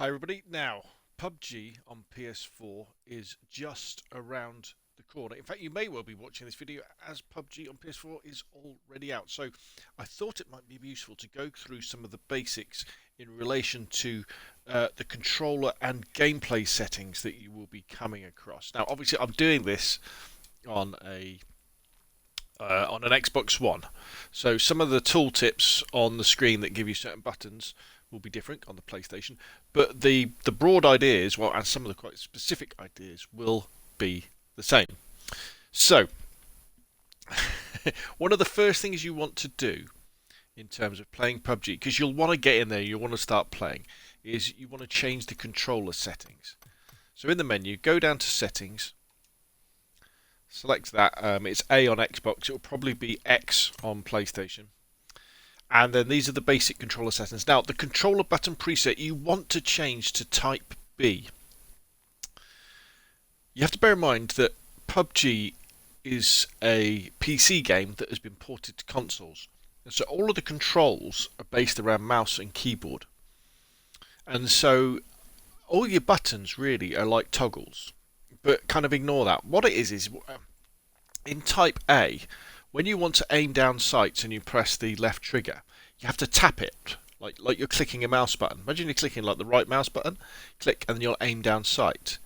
Hi everybody. Now, PUBG on PS4 is just around the corner. In fact, you may well be watching this video as PUBG on PS4 is already out. So I thought it might be useful to go through some of the basics in relation to the controller and gameplay settings that you will be coming across. Now, obviously, I'm doing this on an Xbox One. So some of the tooltips on the screen that give you certain buttons will be different on the PlayStation, but the broad ideas, well, and some of the quite specific ideas will be the same. So one of the first things you want to do in terms of playing PUBG, because you'll want to get in there, you'll want to start playing, is you want to change the controller settings. So in the menu, go down to settings, select that. It's A on Xbox. It will probably be X on PlayStation. And then these are the basic controller settings. Now, the controller button preset you want to change to Type B. You have to bear in mind that PUBG is a PC game that has been ported to consoles. And so all of the controls are based around mouse and keyboard. And so all your buttons really are like toggles. But kind of ignore that. What it is in Type A, when you want to aim down sights and you press the left trigger, you have to tap it like you're clicking a mouse button. Imagine you're clicking like the right mouse button, click, and then you'll aim down sight.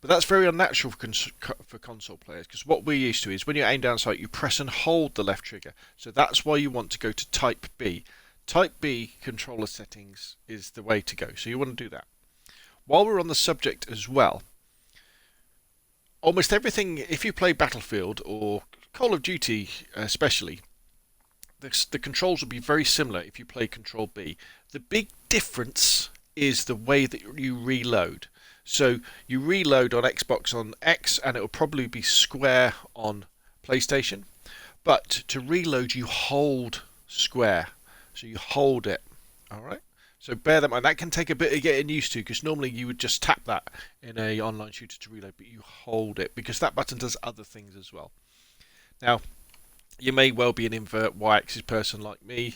But that's very unnatural for console players, because what we're used to is when you aim down sight, you press and hold the left trigger. So that's why you want to go to Type B. Type B controller settings is the way to go. So you want to do that. While we're on the subject as well, almost everything, if you play Battlefield or Call of Duty especially, the controls will be very similar if you play Control B. The big difference is the way that you reload. So you reload on Xbox on X and it will probably be square on PlayStation. But to reload you hold square. So you hold it. Alright? So bear that in mind. That can take a bit of getting used to, because normally you would just tap that in a online shooter to reload, but you hold it because that button does other things as well. Now, you may well be an invert Y-axis person like me.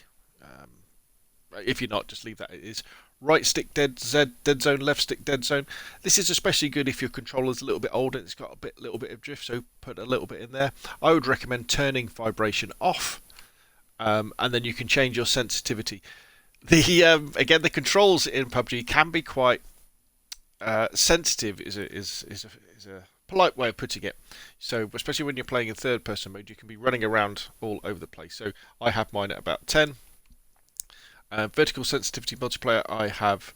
If you're not, just leave that it is. Right stick dead zone, left stick dead zone. This is especially good if your controller's a little bit older and it's got a little bit of drift, so put a little bit in there. I would recommend turning vibration off, and then you can change your sensitivity. Again, the controls in PUBG can be quite sensitive. Is a polite way of putting it. So especially when you're playing in third person mode, you can be running around all over the place. So I have mine at about 10. Vertical sensitivity multiplayer I have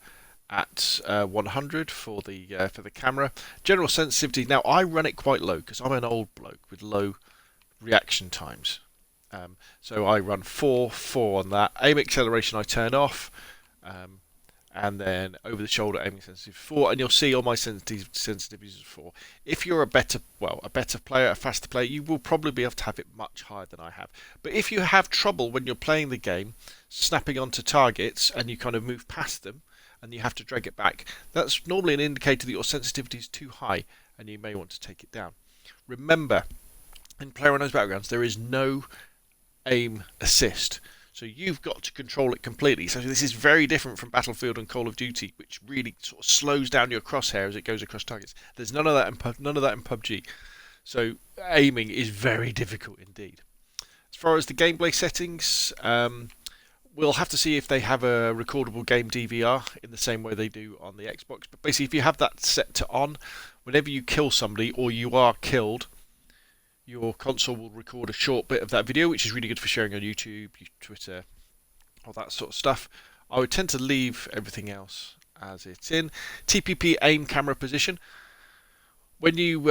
at 100 for the camera. General sensitivity, now I run it quite low because I'm an old bloke with low reaction times. So I run 4 on that. Aim acceleration I turn off. And then over the shoulder aiming sensitivity 4, and you'll see all my sensitivities are 4. If you're a better player, a faster player, you will probably be able to have it much higher than I have. But if you have trouble when you're playing the game, snapping onto targets, and you kind of move past them, and you have to drag it back, that's normally an indicator that your sensitivity is too high, and you may want to take it down. Remember, in PlayerUnknown's Battlegrounds, there is no aim assist. So you've got to control it completely. So this is very different from Battlefield and Call of Duty, which really sort of slows down your crosshair as it goes across targets. There's none of that in PUBG. So aiming is very difficult indeed. As far as the gameplay settings, we'll have to see if they have a recordable game DVR in the same way they do on the Xbox. But basically, if you have that set to on, whenever you kill somebody or you are killed, your console will record a short bit of that video, which is really good for sharing on YouTube, Twitter, all that sort of stuff. I would tend to leave everything else as it's in. TPP aim camera position. When you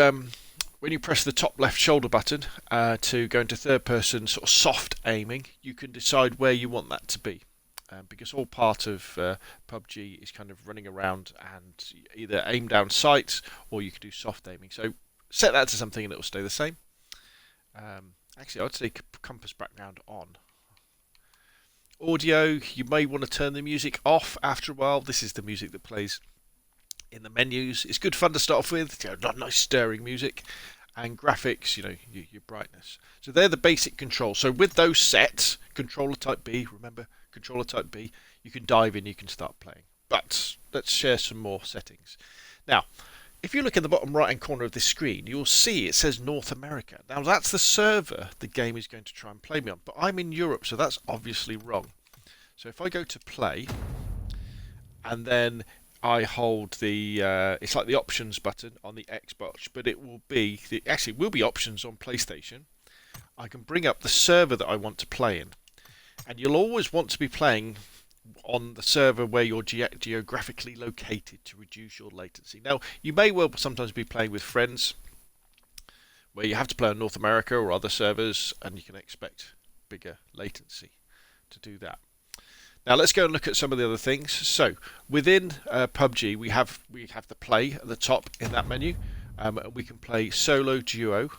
press the top left shoulder button to go into third person sort of soft aiming, you can decide where you want that to be. Because all part of PUBG is kind of running around and either aim down sights or you can do soft aiming. So set that to something and it will stay the same. Actually, I'd say compass background on. Audio, you may want to turn the music off after a while. This is the music that plays in the menus. It's good fun to start off with, nice stirring music. And graphics, your brightness. So they're the basic controls. So with those set, controller type B, remember, controller type B, you can dive in, you can start playing. But let's share some more settings. Now, if you look in the bottom right hand corner of this screen, you'll see it says North America. Now that's the server the game is going to try and play me on, but I'm in Europe, so that's obviously wrong. So if I go to play, and then I hold the, it's like the options button on the Xbox, but it will be, actually it will be options on PlayStation. I can bring up the server that I want to play in. And you'll always want to be playing on the server where you're geographically located to reduce your latency. Now, you may well sometimes be playing with friends where you have to play on North America or other servers, and you can expect bigger latency to do that. Now let's go and look at some of the other things. So within PUBG, we have the play at the top in that menu. We can play solo, duo,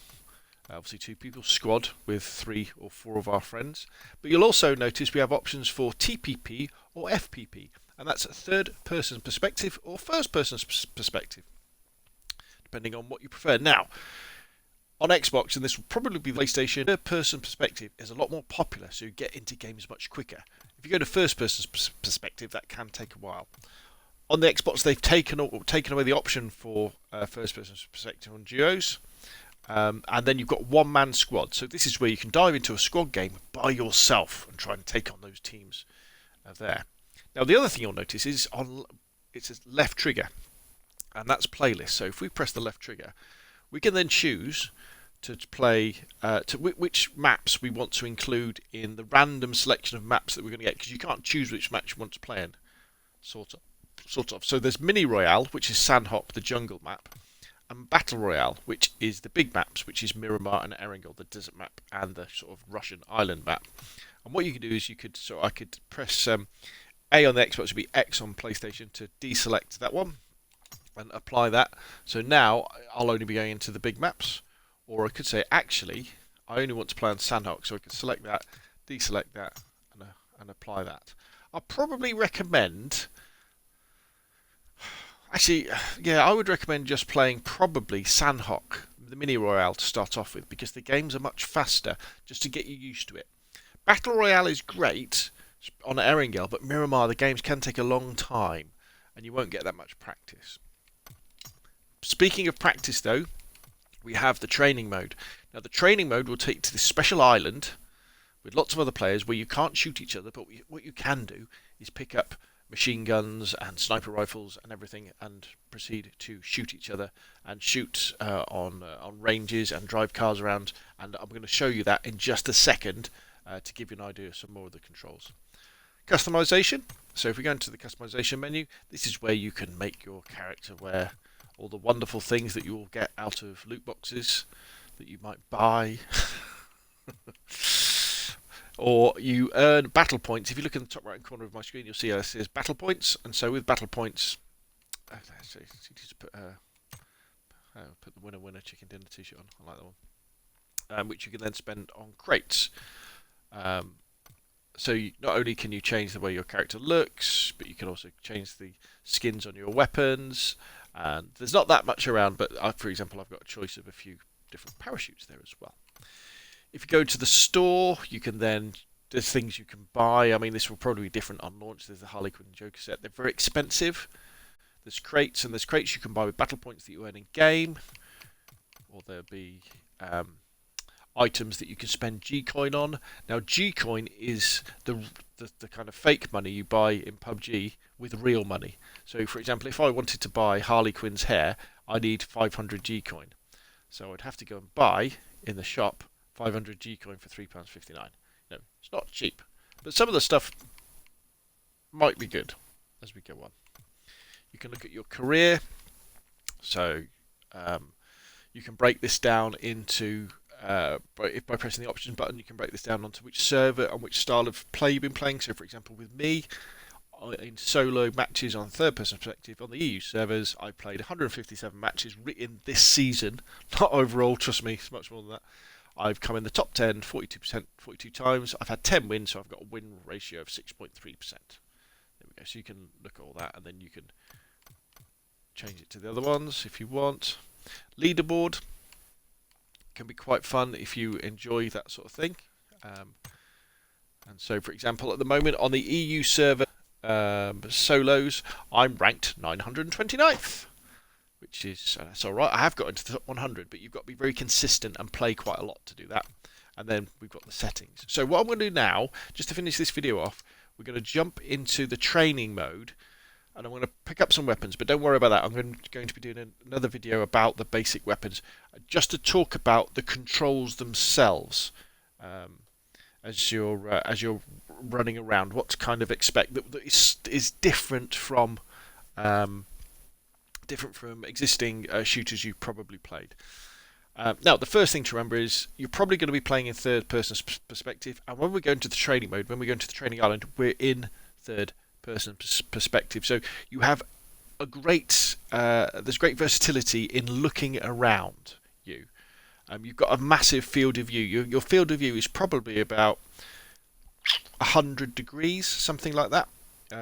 obviously 2 people, squad with 3 or 4 of our friends. But you'll also notice we have options for TPP or FPP, and that's a third-person perspective or first-person perspective, depending on what you prefer. Now, on Xbox, and this will probably be the PlayStation, third-person perspective is a lot more popular, so you get into games much quicker. If you go to first-person perspective, that can take a while. On the Xbox, they've taken away the option for first-person perspective on duos. And then you've got one-man squad. So this is where you can dive into a squad game by yourself and try and take on those teams there. Now the other thing you'll notice is it's a left trigger, and that's playlist. So if we press the left trigger, we can then choose to play which maps we want to include in the random selection of maps that we're going to get, because you can't choose which match you want to play in, sort of. So there's Mini Royale, which is Sandhop, the jungle map, and Battle Royale, which is the big maps, which is Miramar and Erangel, the desert map, and the sort of Russian island map. And what you can do is I could press A on the Xbox, would be X on PlayStation to deselect that one and apply that. So now I'll only be going into the big maps, or I could say actually I only want to play on Sandhawk, so I can select that, deselect that, and apply that. I'll probably recommend. Actually, yeah, I would recommend just playing probably Sandhawk, the Mini Royale, to start off with, because the games are much faster, just to get you used to it. Battle Royale is great on Erangel, but Miramar, the games can take a long time, and you won't get that much practice. Speaking of practice, though, we have the training mode. Now, the training mode will take you to this special island with lots of other players where you can't shoot each other, but what you can do is pick up machine guns and sniper rifles and everything, and proceed to shoot each other and shoot on ranges and drive cars around. And I'm going to show you that in just a second to give you an idea of some more of the controls. Customization. So if we go into the customization menu, this is where you can make your character wear all the wonderful things that you will get out of loot boxes that you might buy. Or you earn battle points. If you look in the top right corner of my screen, you'll see it says battle points. And so with battle points, put the winner chicken dinner t-shirt on. I like that one. Which you can then spend on crates. So not only can you change the way your character looks, but you can also change the skins on your weapons. And there's not that much around, but for example, I've got a choice of a few different parachutes there as well. If you go to the store, you can then, there's things you can buy. I mean, this will probably be different on launch. There's the Harley Quinn Joker set. They're very expensive. There's crates, and there's crates you can buy with battle points that you earn in game. Or there'll be items that you can spend G-Coin on. Now, G-Coin is the kind of fake money you buy in PUBG with real money. So, for example, if I wanted to buy Harley Quinn's hair, I need 500 G-Coin. So I'd have to go and buy in the shop 500 G-Coin for £3.59. No, it's not cheap. But some of the stuff might be good as we go on. You can look at your career. So you can break this down into, by pressing the options button, you can break this down onto which server and which style of play you've been playing. So, for example, with me, in solo matches on third-person perspective on the EU servers, I played 157 matches in this season. Not overall, trust me, it's much more than that. I've come in the top 10 42%, 42 times. I've had 10 wins, so I've got a win ratio of 6.3%. There we go. So you can look at all that, and then you can change it to the other ones if you want. Leaderboard can be quite fun if you enjoy that sort of thing. And so, for example, at the moment on the EU server, solos, I'm ranked 929th, which is that's all right. I have got into the top 100, but you've got to be very consistent and play quite a lot to do that. And then we've got the settings. So what I'm going to do now, just to finish this video off, we're going to jump into the training mode, and I'm going to pick up some weapons. But don't worry about that. I'm going to be doing another video about the basic weapons, just to talk about the controls themselves. As you're running around, what to kind of expect that is different from existing shooters you've probably played. Now, the first thing to remember is you're probably going to be playing in third-person perspective, and when we go into the training mode, when we go into the training island, we're in third-person perspective. So you have a there's great versatility in looking around you. You've got a massive field of view. Your field of view is probably about 100 degrees, something like that.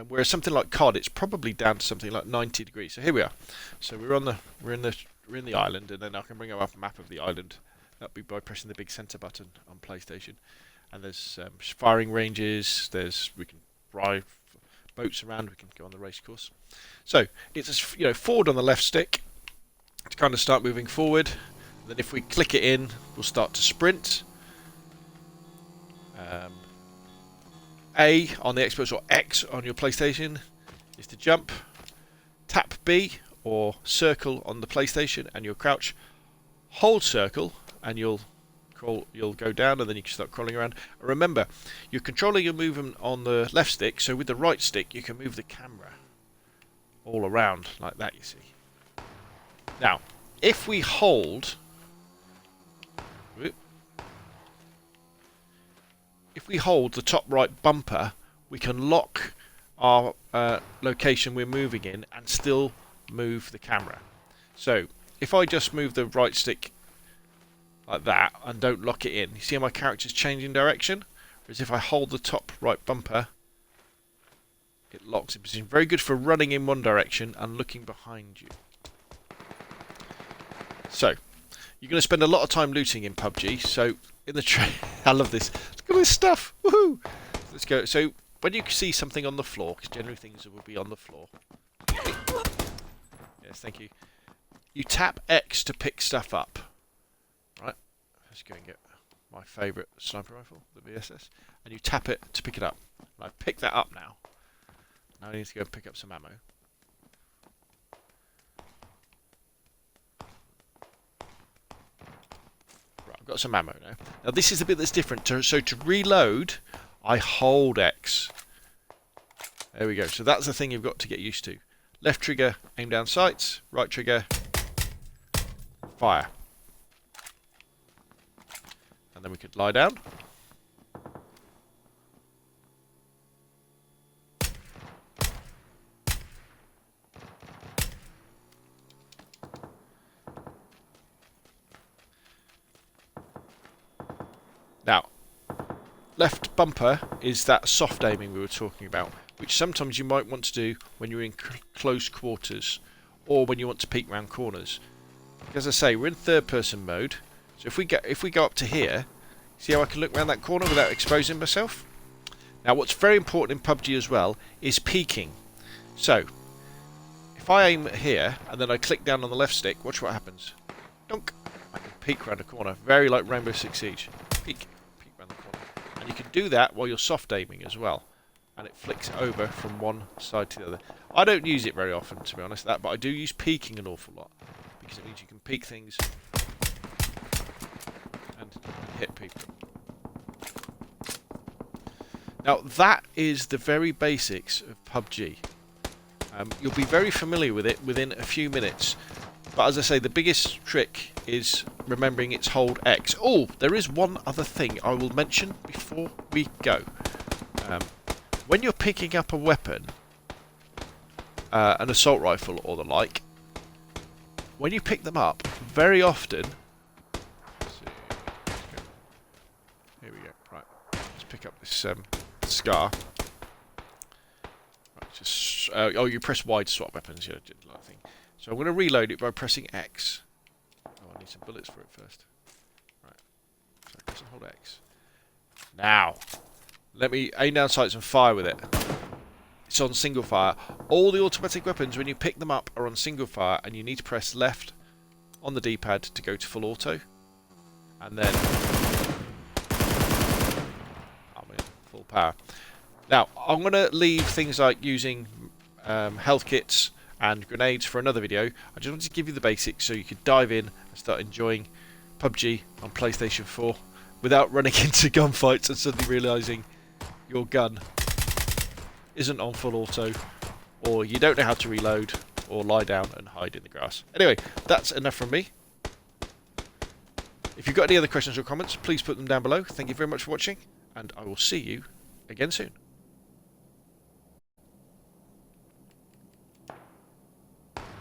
Whereas something like COD, it's probably down to something like 90 degrees. So here we are. So we're in the island, and then I can bring up a map of the island. That'll be by pressing the big center button on PlayStation. And there's firing ranges. We can drive boats around. We can go on the race course. So it's forward on the left stick to kind of start moving forward. And then if we click it in, we'll start to sprint. A on the Xbox or X on your PlayStation is to jump. Tap B or circle on the PlayStation and you'll crouch. Hold circle and you'll go down, and then you can start crawling around. Remember, you're controlling your movement on the left stick, so with the right stick you can move the camera all around like that, you see. Now, if we hold the top right bumper, we can lock our location we're moving in and still move the camera. So if I just move the right stick like that and don't lock it in, you see how my character's changing direction? Whereas if I hold the top right bumper, it locks in position. Very good for running in one direction and looking behind you. So you're going to spend a lot of time looting in PUBG. So in the I love this. Look at this stuff. Woohoo! Let's go. So when you see something on the floor, because generally things will be on the floor. Yes, thank you. You tap X to pick stuff up. Right. Let's go and get my favourite sniper rifle, the VSS, and you tap it to pick it up. And I've picked that up now. Now I need to go and pick up some ammo. I've got some ammo now. Now this is the bit that's different. So to reload, I hold X. There we go. So that's the thing you've got to get used to. Left trigger, aim down sights. Right trigger, fire. And then we could lie down. Now, left bumper is that soft aiming we were talking about, which sometimes you might want to do when you're in close quarters or when you want to peek round corners. As I say, we're in third person mode, so if we go up to here, see how I can look around that corner without exposing myself? Now what's very important in PUBG as well is peeking. So, if I aim here and then I click down on the left stick, watch what happens. Dunk! I can peek around a corner, very like Rainbow Six Siege. Peek around the corner. And you can do that while you're soft aiming as well. And it flicks it over from one side to the other. I don't use it very often, to be honest, but I do use peeking an awful lot. Because it means you can peek things and hit people. Now that is the very basics of PUBG. You'll be very familiar with it within a few minutes. But as I say, the biggest trick is remembering it's hold X. Oh, there is one other thing I will mention before we go. When you're picking up a weapon, an assault rifle or the like, when you pick them up, very often... Let's see, here we go. Right, let's pick up this scar. Right, just oh, you press Y to swap weapons, yeah, like thing. So I'm going to reload it by pressing X. Oh, I need some bullets for it first. Right, so press and hold X. Now, let me aim down sights and fire with it. it's on single fire. All the automatic weapons, when you pick them up, are on single fire, and you need to press left on the D-pad to go to full auto, and then I'm in full power. Now, I'm going to leave things like using health kits and grenades for another video. I just wanted to give you the basics so you could dive in and start enjoying PUBG on PlayStation 4 without running into gunfights and suddenly realising your gun isn't on full auto, or you don't know how to reload, or lie down and hide in the grass. Anyway, that's enough from me. If you've got any other questions or comments, please put them down below. Thank you very much for watching, and I will see you again soon.